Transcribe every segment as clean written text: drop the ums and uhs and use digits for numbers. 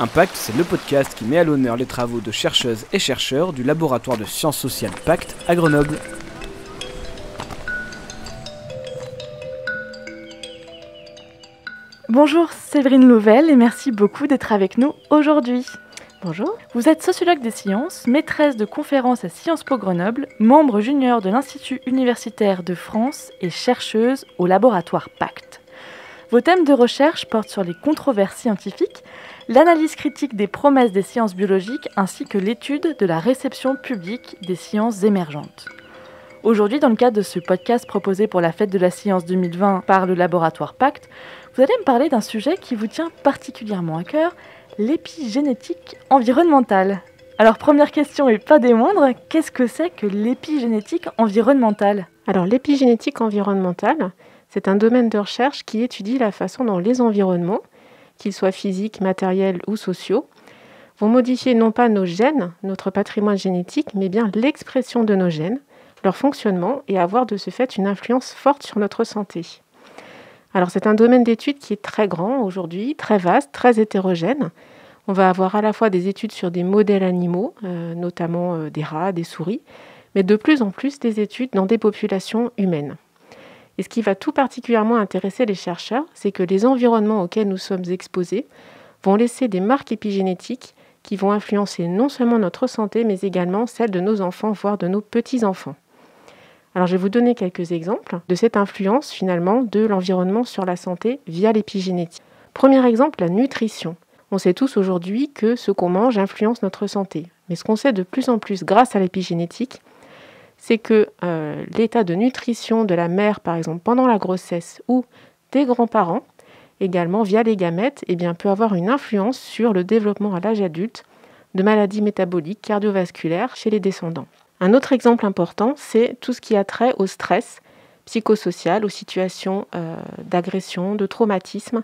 Impact, c'est le podcast qui met à l'honneur les travaux de chercheuses et chercheurs du laboratoire de sciences sociales Pacte à Grenoble. Bonjour Séverine Louvel et merci beaucoup d'être avec nous aujourd'hui. Bonjour. Vous êtes sociologue des sciences, maîtresse de conférences à Sciences Po Grenoble, membre junior de l'Institut universitaire de France et chercheuse au laboratoire Pacte. Vos thèmes de recherche portent sur les controverses scientifiques, l'analyse critique des promesses des sciences biologiques ainsi que l'étude de la réception publique des sciences émergentes. Aujourd'hui, dans le cadre de ce podcast proposé pour la Fête de la Science 2020 par le laboratoire Pacte, vous allez me parler d'un sujet qui vous tient particulièrement à cœur, l'épigénétique environnementale. Alors, première question et pas des moindres, qu'est-ce que c'est que l'épigénétique environnementale ? Alors, l'épigénétique environnementale, c'est un domaine de recherche qui étudie la façon dont les environnements, qu'ils soient physiques, matériels ou sociaux, vont modifier non pas nos gènes, notre patrimoine génétique, mais bien l'expression de nos gènes, leur fonctionnement et avoir de ce fait une influence forte sur notre santé. Alors c'est un domaine d'étude qui est très grand aujourd'hui, très vaste, très hétérogène. On va avoir à la fois des études sur des modèles animaux, notamment des rats, des souris, mais de plus en plus des études dans des populations humaines. Et ce qui va tout particulièrement intéresser les chercheurs, c'est que les environnements auxquels nous sommes exposés vont laisser des marques épigénétiques qui vont influencer non seulement notre santé, mais également celle de nos enfants, voire de nos petits-enfants. Alors je vais vous donner quelques exemples de cette influence finalement de l'environnement sur la santé via l'épigénétique. Premier exemple, la nutrition. On sait tous aujourd'hui que ce qu'on mange influence notre santé. Mais ce qu'on sait de plus en plus grâce à l'épigénétique, c'est que l'état de nutrition de la mère, par exemple, pendant la grossesse ou des grands-parents, également via les gamètes, peut avoir une influence sur le développement à l'âge adulte de maladies métaboliques cardiovasculaires chez les descendants. Un autre exemple important, c'est tout ce qui a trait au stress psychosocial, aux situations d'agression, de traumatisme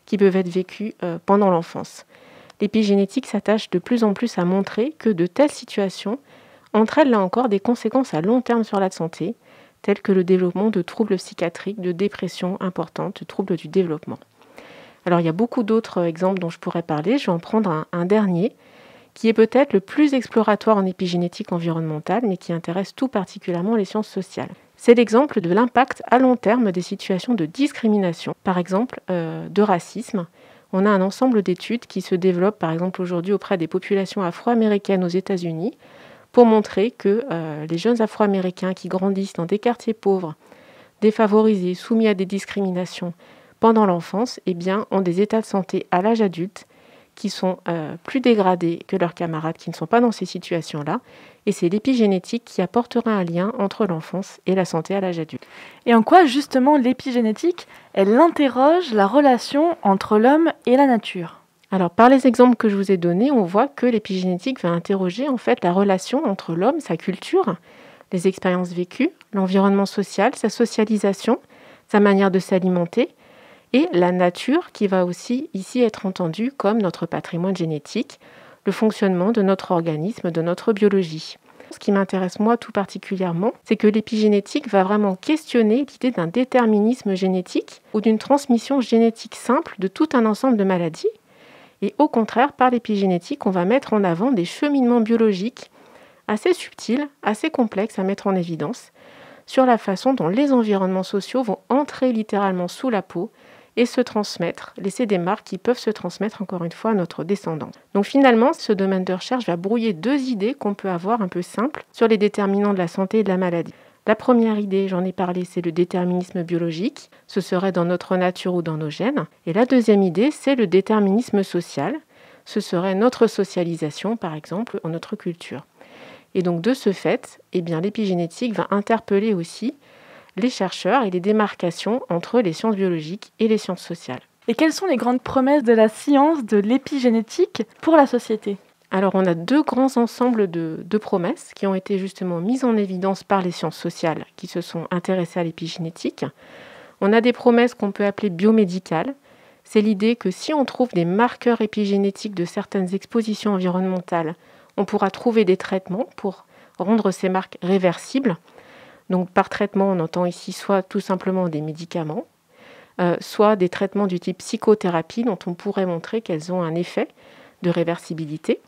qui peuvent être vécues pendant l'enfance. L'épigénétique s'attache de plus en plus à montrer que de telles situations entraînent là encore des conséquences à long terme sur la santé, telles que le développement de troubles psychiatriques, de dépression importante, de troubles du développement. Alors il y a beaucoup d'autres exemples dont je pourrais parler, je vais en prendre un dernier, qui est peut-être le plus exploratoire en épigénétique environnementale, mais qui intéresse tout particulièrement les sciences sociales. C'est l'exemple de l'impact à long terme des situations de discrimination, par exemple de racisme. On a un ensemble d'études qui se développent, par exemple aujourd'hui auprès des populations afro-américaines aux États-Unis, pour montrer que les jeunes afro-américains qui grandissent dans des quartiers pauvres, défavorisés, soumis à des discriminations pendant l'enfance, ont des états de santé à l'âge adulte qui sont plus dégradés que leurs camarades qui ne sont pas dans ces situations-là. Et c'est l'épigénétique qui apportera un lien entre l'enfance et la santé à l'âge adulte. Et en quoi, justement, l'épigénétique, elle interroge la relation entre l'homme et la nature ? Alors, par les exemples que je vous ai donnés, on voit que l'épigénétique va interroger en fait la relation entre l'homme, sa culture, les expériences vécues, l'environnement social, sa socialisation, sa manière de s'alimenter, et la nature qui va aussi ici être entendue comme notre patrimoine génétique, le fonctionnement de notre organisme, de notre biologie. Ce qui m'intéresse moi tout particulièrement, c'est que l'épigénétique va vraiment questionner l'idée d'un déterminisme génétique ou d'une transmission génétique simple de tout un ensemble de maladies. Et au contraire, par l'épigénétique, on va mettre en avant des cheminements biologiques assez subtils, assez complexes à mettre en évidence, sur la façon dont les environnements sociaux vont entrer littéralement sous la peau et se transmettre, laisser des marques qui peuvent se transmettre encore une fois à notre descendant. Donc finalement, ce domaine de recherche va brouiller deux idées qu'on peut avoir un peu simples sur les déterminants de la santé et de la maladie. La première idée, j'en ai parlé, c'est le déterminisme biologique, ce serait dans notre nature ou dans nos gènes. Et la deuxième idée, c'est le déterminisme social, ce serait notre socialisation par exemple, ou notre culture. Et donc de ce fait, l'épigénétique va interpeller aussi les chercheurs et les démarcations entre les sciences biologiques et les sciences sociales. Et quelles sont les grandes promesses de la science de l'épigénétique pour la société ? Alors on a deux grands ensembles de promesses qui ont été justement mises en évidence par les sciences sociales qui se sont intéressées à l'épigénétique. On a des promesses qu'on peut appeler biomédicales. C'est l'idée que si on trouve des marqueurs épigénétiques de certaines expositions environnementales, on pourra trouver des traitements pour rendre ces marques réversibles. Donc par traitement, on entend ici soit tout simplement des médicaments, soit des traitements du type psychothérapie dont on pourrait montrer qu'elles ont un effet de réversibilité.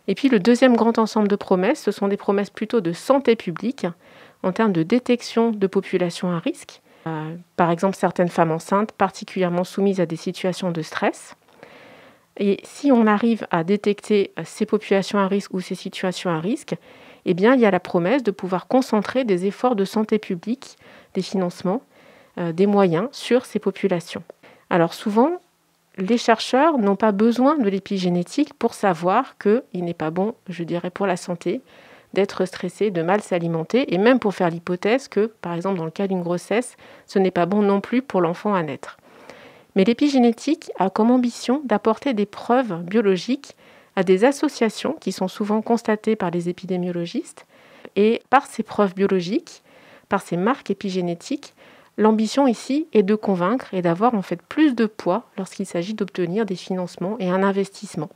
Et puis le deuxième grand ensemble de promesses, ce sont des promesses plutôt de santé publique en termes de détection de populations à risque. Par exemple, certaines femmes enceintes particulièrement soumises à des situations de stress. Et si on arrive à détecter ces populations à risque ou ces situations à risque, eh bien, il y a la promesse de pouvoir concentrer des efforts de santé publique, des financements, des moyens sur ces populations. Alors souvent, les chercheurs n'ont pas besoin de l'épigénétique pour savoir qu'il n'est pas bon, je dirais, pour la santé d'être stressé, de mal s'alimenter, et même pour faire l'hypothèse que, par exemple, dans le cas d'une grossesse, ce n'est pas bon non plus pour l'enfant à naître. Mais l'épigénétique a comme ambition d'apporter des preuves biologiques à des associations qui sont souvent constatées par les épidémiologistes. Et par ces preuves biologiques, par ces marques épigénétiques, l'ambition ici est de convaincre et d'avoir en fait plus de poids lorsqu'il s'agit d'obtenir des financements et un investissement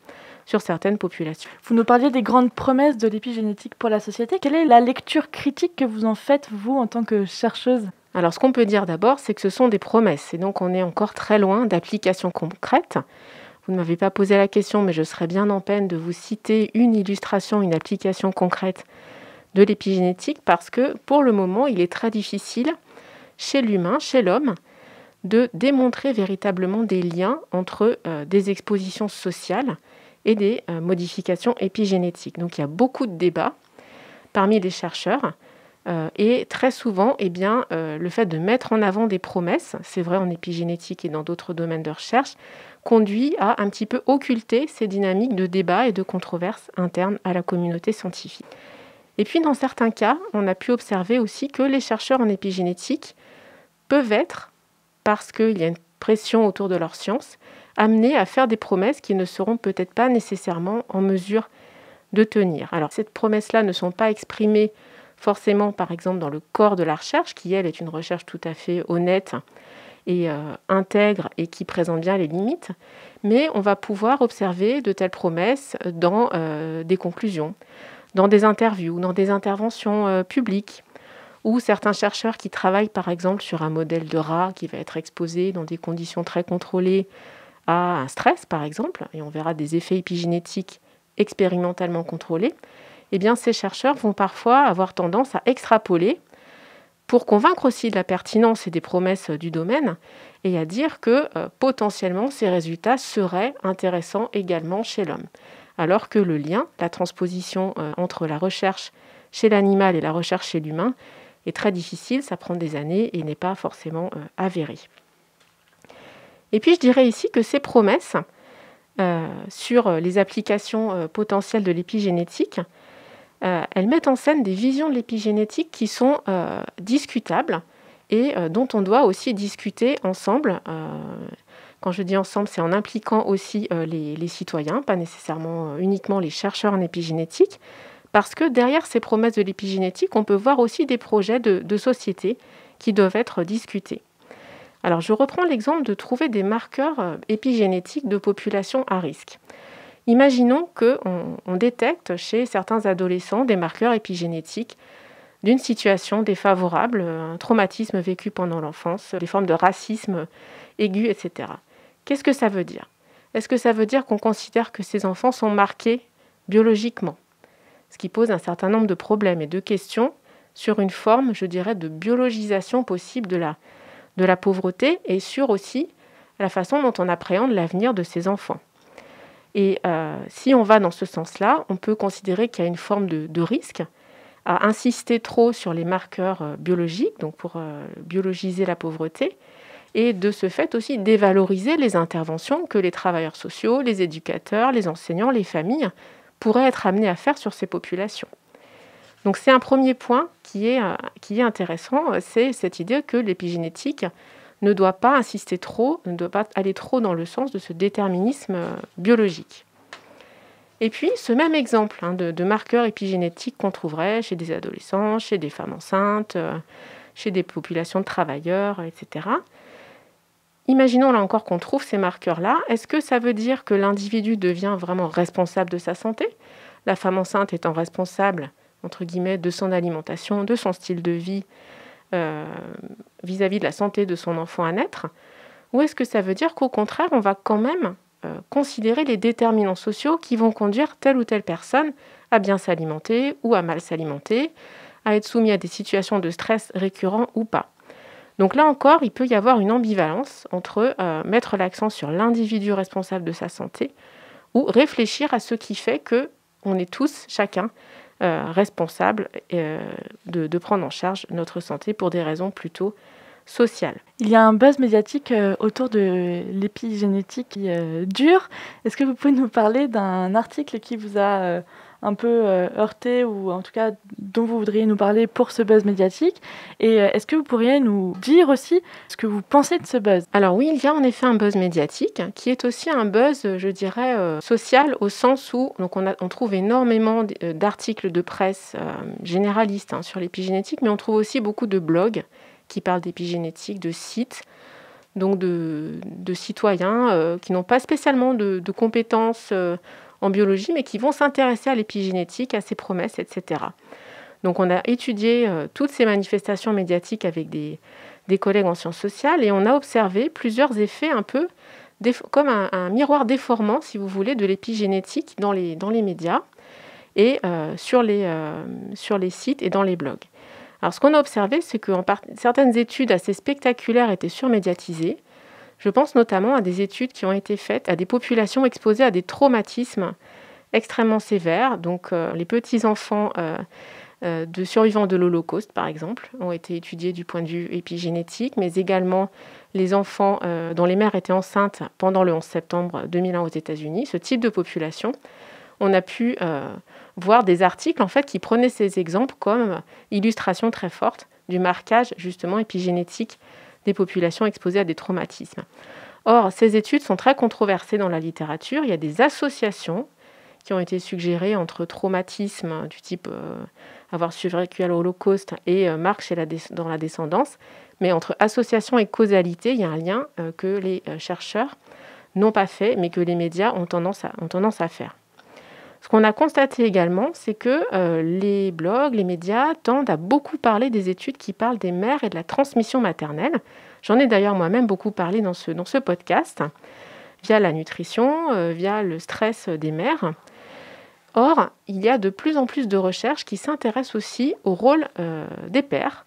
sur certaines populations. Vous nous parliez des grandes promesses de l'épigénétique pour la société. Quelle est la lecture critique que vous en faites, vous, en tant que chercheuse ? Alors, ce qu'on peut dire d'abord, c'est que ce sont des promesses. Et donc, on est encore très loin d'applications concrètes. Vous ne m'avez pas posé la question, mais je serais bien en peine de vous citer une illustration, une application concrète de l'épigénétique, parce que, pour le moment, il est très difficile, chez l'humain, chez l'homme, de démontrer véritablement des liens entre des expositions sociales et des modifications épigénétiques. Donc il y a beaucoup de débats parmi les chercheurs et très souvent, le fait de mettre en avant des promesses, c'est vrai en épigénétique et dans d'autres domaines de recherche, conduit à un petit peu occulter ces dynamiques de débat et de controverses internes à la communauté scientifique. Et puis dans certains cas, on a pu observer aussi que les chercheurs en épigénétique peuvent être, parce qu'il y a une pression autour de leur science, amenés à faire des promesses qui ne seront peut-être pas nécessairement en mesure de tenir. Alors, ces promesses-là ne sont pas exprimées forcément, par exemple, dans le corps de la recherche, qui, elle, est une recherche tout à fait honnête et intègre et qui présente bien les limites, mais on va pouvoir observer de telles promesses dans des conclusions, dans des interviews, dans des interventions publiques, ou certains chercheurs qui travaillent, par exemple, sur un modèle de rat qui va être exposé dans des conditions très contrôlées à un stress, par exemple, et on verra des effets épigénétiques expérimentalement contrôlés, eh bien, ces chercheurs vont parfois avoir tendance à extrapoler pour convaincre aussi de la pertinence et des promesses du domaine et à dire que potentiellement ces résultats seraient intéressants également chez l'homme. Alors que le lien, la transposition entre la recherche chez l'animal et la recherche chez l'humain est très difficile, ça prend des années et n'est pas forcément avéré. Et puis je dirais ici que ces promesses sur les applications potentielles de l'épigénétique, elles mettent en scène des visions de l'épigénétique qui sont discutables et dont on doit aussi discuter ensemble. Quand je dis ensemble, c'est en impliquant aussi les citoyens, pas nécessairement uniquement les chercheurs en épigénétique, parce que derrière ces promesses de l'épigénétique, on peut voir aussi des projets de société qui doivent être discutés. Alors, je reprends l'exemple de trouver des marqueurs épigénétiques de populations à risque. Imaginons qu'on détecte chez certains adolescents des marqueurs épigénétiques d'une situation défavorable, un traumatisme vécu pendant l'enfance, des formes de racisme aigu, etc. Qu'est-ce que ça veut dire ? Est-ce que ça veut dire qu'on considère que ces enfants sont marqués biologiquement ? Ce qui pose un certain nombre de problèmes et de questions sur une forme, je dirais, de biologisation possible de la pauvreté et sur aussi la façon dont on appréhende l'avenir de ces enfants. Et si on va dans ce sens-là, on peut considérer qu'il y a une forme de risque à insister trop sur les marqueurs biologiques, donc pour biologiser la pauvreté, et de ce fait aussi dévaloriser les interventions que les travailleurs sociaux, les éducateurs, les enseignants, les familles pourraient être amenés à faire sur ces populations. Donc c'est un premier point qui est intéressant, c'est cette idée que l'épigénétique ne doit pas insister trop, ne doit pas aller trop dans le sens de ce déterminisme biologique. Et puis ce même exemple de marqueurs épigénétiques qu'on trouverait chez des adolescents, chez des femmes enceintes, chez des populations de travailleurs, etc. Imaginons là encore qu'on trouve ces marqueurs-là. Est-ce que ça veut dire que l'individu devient vraiment responsable de sa santé ? La femme enceinte étant responsable, entre guillemets, de son alimentation, de son style de vie vis-à-vis de la santé de son enfant à naître ? Ou est-ce que ça veut dire qu'au contraire, on va quand même considérer les déterminants sociaux qui vont conduire telle ou telle personne à bien s'alimenter ou à mal s'alimenter, à être soumis à des situations de stress récurrents ou pas. Donc là encore, il peut y avoir une ambivalence entre mettre l'accent sur l'individu responsable de sa santé ou réfléchir à ce qui fait qu'on est tous, chacun, responsables de prendre en charge notre santé pour des raisons plutôt sociales. Il y a un buzz médiatique autour de l'épigénétique qui dure. Est-ce que vous pouvez nous parler d'un article qui vous a un peu heurté ou en tout cas dont vous voudriez nous parler pour ce buzz médiatique? Et est-ce que vous pourriez nous dire aussi ce que vous pensez de ce buzz? Alors oui, il y a en effet un buzz médiatique qui est aussi un buzz, je dirais, social au sens où donc on trouve énormément d'articles de presse généralistes sur l'épigénétique, mais on trouve aussi beaucoup de blogs qui parlent d'épigénétique, de sites, donc de citoyens qui n'ont pas spécialement de compétences en biologie, mais qui vont s'intéresser à l'épigénétique, à ses promesses, etc. Donc on a étudié toutes ces manifestations médiatiques avec des collègues en sciences sociales et on a observé plusieurs effets un peu comme un miroir déformant, si vous voulez, de l'épigénétique dans les médias et sur les sites et dans les blogs. Alors ce qu'on a observé, c'est que certaines études assez spectaculaires étaient surmédiatisées. Je pense notamment à des études qui ont été faites à des populations exposées à des traumatismes extrêmement sévères. Donc les petits-enfants de survivants de l'Holocauste, par exemple, ont été étudiés du point de vue épigénétique, mais également les enfants dont les mères étaient enceintes pendant le 11 septembre 2001 aux États-Unis. Ce type de population, on a pu voir des articles en fait, qui prenaient ces exemples comme illustration très forte du marquage justement épigénétique des populations exposées à des traumatismes. Or, ces études sont très controversées dans la littérature. Il y a des associations qui ont été suggérées entre traumatisme du type avoir survécu à l'Holocauste et marque dans la descendance. Mais entre association et causalité, il y a un lien que les chercheurs n'ont pas fait, mais que les médias ont tendance à faire. Ce qu'on a constaté également, c'est que les blogs, les médias tendent à beaucoup parler des études qui parlent des mères et de la transmission maternelle. J'en ai d'ailleurs moi-même beaucoup parlé dans ce podcast, via la nutrition, via le stress des mères. Or, il y a de plus en plus de recherches qui s'intéressent aussi au rôle des pères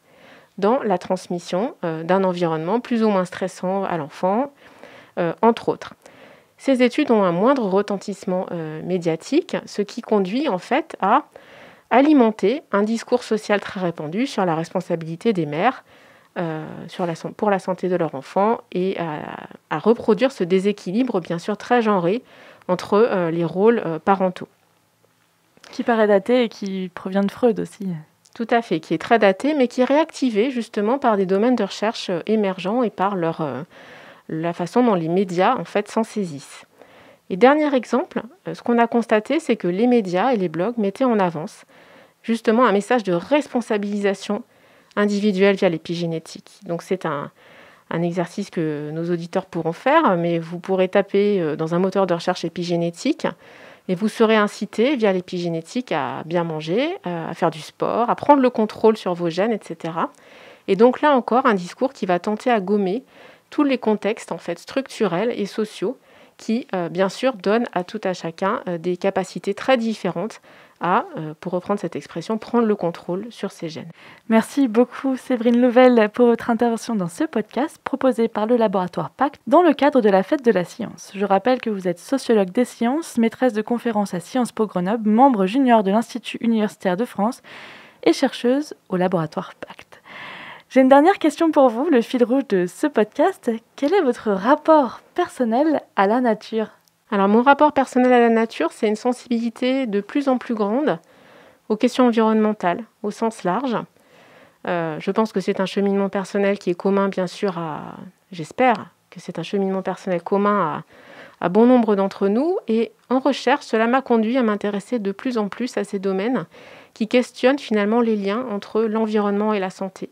dans la transmission d'un environnement plus ou moins stressant à l'enfant, entre autres. Ces études ont un moindre retentissement médiatique, ce qui conduit en fait à alimenter un discours social très répandu sur la responsabilité des mères pour la santé de leur enfant et à reproduire ce déséquilibre bien sûr très genré entre les rôles parentaux. Qui paraît daté et qui provient de Freud aussi. Tout à fait, qui est très daté mais qui est réactivé justement par des domaines de recherche émergents et par la façon dont les médias en fait s'en saisissent. Et dernier exemple, ce qu'on a constaté, c'est que les médias et les blogs mettaient en avance justement un message de responsabilisation individuelle via l'épigénétique. Donc c'est un exercice que nos auditeurs pourront faire, mais vous pourrez taper dans un moteur de recherche épigénétique et vous serez incité via l'épigénétique à bien manger, à faire du sport, à prendre le contrôle sur vos gènes, etc. Et donc là encore, un discours qui va tenter à gommer tous les contextes en fait structurels et sociaux qui, bien sûr, donnent à tout à chacun des capacités très différentes à, pour reprendre cette expression, prendre le contrôle sur ses gènes. Merci beaucoup Séverine Louvel pour votre intervention dans ce podcast proposé par le laboratoire PACT dans le cadre de la Fête de la Science. Je rappelle que vous êtes sociologue des sciences, maîtresse de conférences à Sciences Po Grenoble, membre junior de l'Institut universitaire de France et chercheuse au laboratoire PACT. J'ai une dernière question pour vous, le fil rouge de ce podcast. Quel est votre rapport personnel à la nature ? Alors mon rapport personnel à la nature, c'est une sensibilité de plus en plus grande aux questions environnementales, au sens large. Je pense que c'est un cheminement personnel qui est commun, bien sûr, j'espère que c'est un cheminement personnel commun à bon nombre d'entre nous. Et en recherche, cela m'a conduit à m'intéresser de plus en plus à ces domaines qui questionnent finalement les liens entre l'environnement et la santé.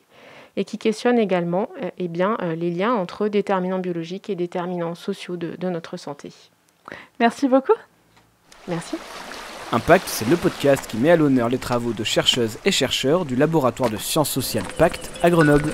Et qui questionne également les liens entre déterminants biologiques et déterminants sociaux de notre santé. Merci beaucoup. Merci. Impact, c'est le podcast qui met à l'honneur les travaux de chercheuses et chercheurs du laboratoire de sciences sociales PACT à Grenoble.